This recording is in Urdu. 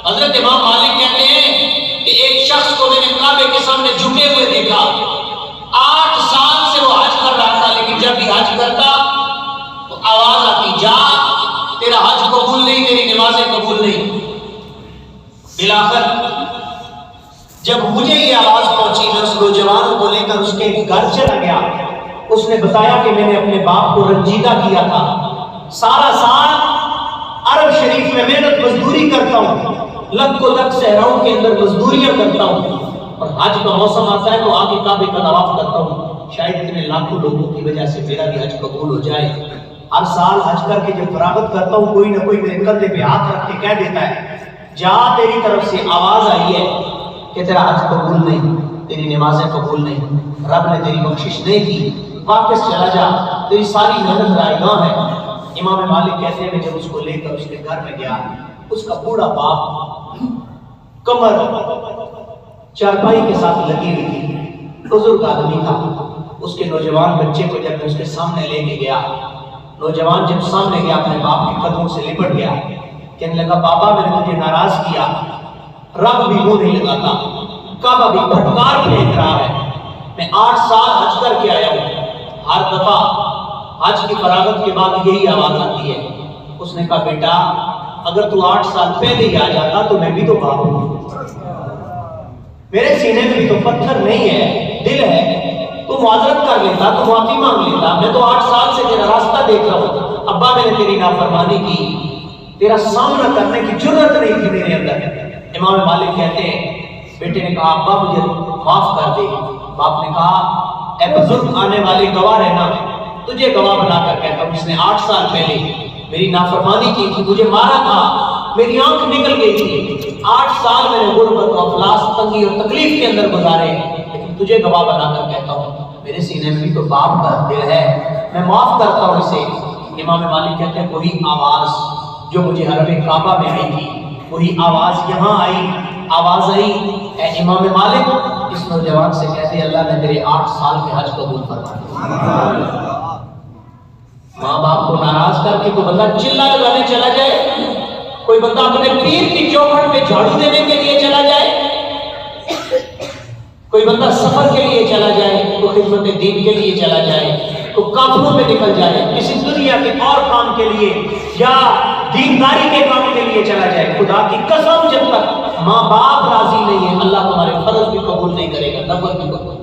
حضرت امام مالک کہتے ہیں کہ ایک شخص کو میں نے کعبے کے سامنے جھکے ہوئے دیکھا، 8 سال سے وہ حج کر رہا تھا، لیکن جب بھی حج کرتا تو آواز آتی، جا تیرا حج قبول نہیں، تیری نمازیں قبول نہیں۔ بالآخر جب مجھے یہ آواز پہنچی، میں اس نوجوان کو لے کر اس کے گھر چلا گیا۔ اس نے بتایا کہ میں نے اپنے باپ کو رنجیدہ کیا تھا، سارا سال عرب شریف میں محنت مزدوری کرتا ہوں، لک کو لک صحراؤں کے اندر مزدوریاں کرتا ہوں، اور حج کا موسم آتا ہے تو آگے کعبے کا طواف کرتا ہوں، شاید اتنے لاکھوں لوگوں کی وجہ سے میرا بھی حج قبول ہو جائے۔ ہر سال حج کر کے جب فراغت کرتا ہوں، کوئی نہ کوئی میرے کندھے پہ ہاتھ رکھ کے کہہ دیتا ہے، جا تیری طرف سے آواز آئی ہے کہ تیرا حج قبول نہیں، تیری نمازیں قبول نہیں، رب نے تیری بخشش نہیں کی، واپس چلا جا، تیری ساری محنت رائگاں ہے۔ امام مالک کہتے ہیں کہ جب اس کو لے کر اس کے گھر میں گیا، اس کا بوڑھا باپ کمر چارپائی کے ساتھ لگی ہوئی تھی، بزرگ آدمی تھا۔ اس کے نوجوان بچے کو جب اس کے سامنے لے کے گیا، نوجوان جب سامنے گیا اپنے باپ کے قدموں سے لپٹ گیا، کہنے لگا بابا میں نے تجھے ناراض کیا، رب بھی منہ نہیں لگاتا، کعبہ بھی پھٹکار پھینک رہا ہے، میں 8 سال حج کر کے آیا ہوں، ہر دفعہ حج کی فراغت کے بعد یہی آواز آتی ہے۔ اس نے کہا بیٹا اگر تو 8 سال پہلے ہی آ جاتا تو میں بھی تو باپ ہوں، میرے سینے میں بھی تو پتھر نہیں ہے، دل ہے، تو معذرت کر لیتا، تو معافی مانگ لیتا، میں تو 8 سال سے تیرا راستہ دیکھ رہا ہوں، ابا میں نے تیری نافرمانی کی، تیرا سامنا کرنے کی جرأت نہیں تھی میرے اندر۔ امام مالک کہتے ہیں بیٹے نے کہا ابا مجھے معاف کر دے۔ باپ نے کہا اے بزرگ آنے والے گواہ رہنا، تجھے گواہ بنا کر کہتا ہوں، اس نے 8 سال پہلے میری نافرمانی کی تھی، مجھے مارا تھا، میری آنکھ نکل گئی تھی، 8 سال میں نے غربت و افلاس، تنگی اور تکلیف کے اندر گزارے، لیکن تجھے گواہ بنا کر کہتا ہوں میرے سینے میں بھی تو باپ کا دل ہے، میں معاف کرتا ہوں اسے۔ امام مالک کہتے ہیں وہی آواز جو مجھے حرم کعبہ میں آئی تھی، وہی آواز یہاں آئی، آواز آئی اے امام مالک اس نوجوان سے کہتے اللہ نے تیرے 8 سال کے حج قبول فرما دیا۔ ماں باپ کو ناراض کر کے کوئی بندہ چلا لگانے چلا جائے، کوئی بندہ اپنے پیر کی چوکھٹ پہ جھاڑو دینے کے لیے چلا جائے، کوئی بندہ سفر کے لیے چلا جائے، کوئی خدمت دین کے لیے چلا جائے، کوئی کافروں میں نکل جائے، کسی دنیا کے اور کام کے لیے یا دینداری کے کام کے لیے چلا جائے، خدا کی قسم جب تک ماں باپ راضی نہیں ہے اللہ تمہارے فرض بھی قبول نہیں کرے گا، نفل بھی قبول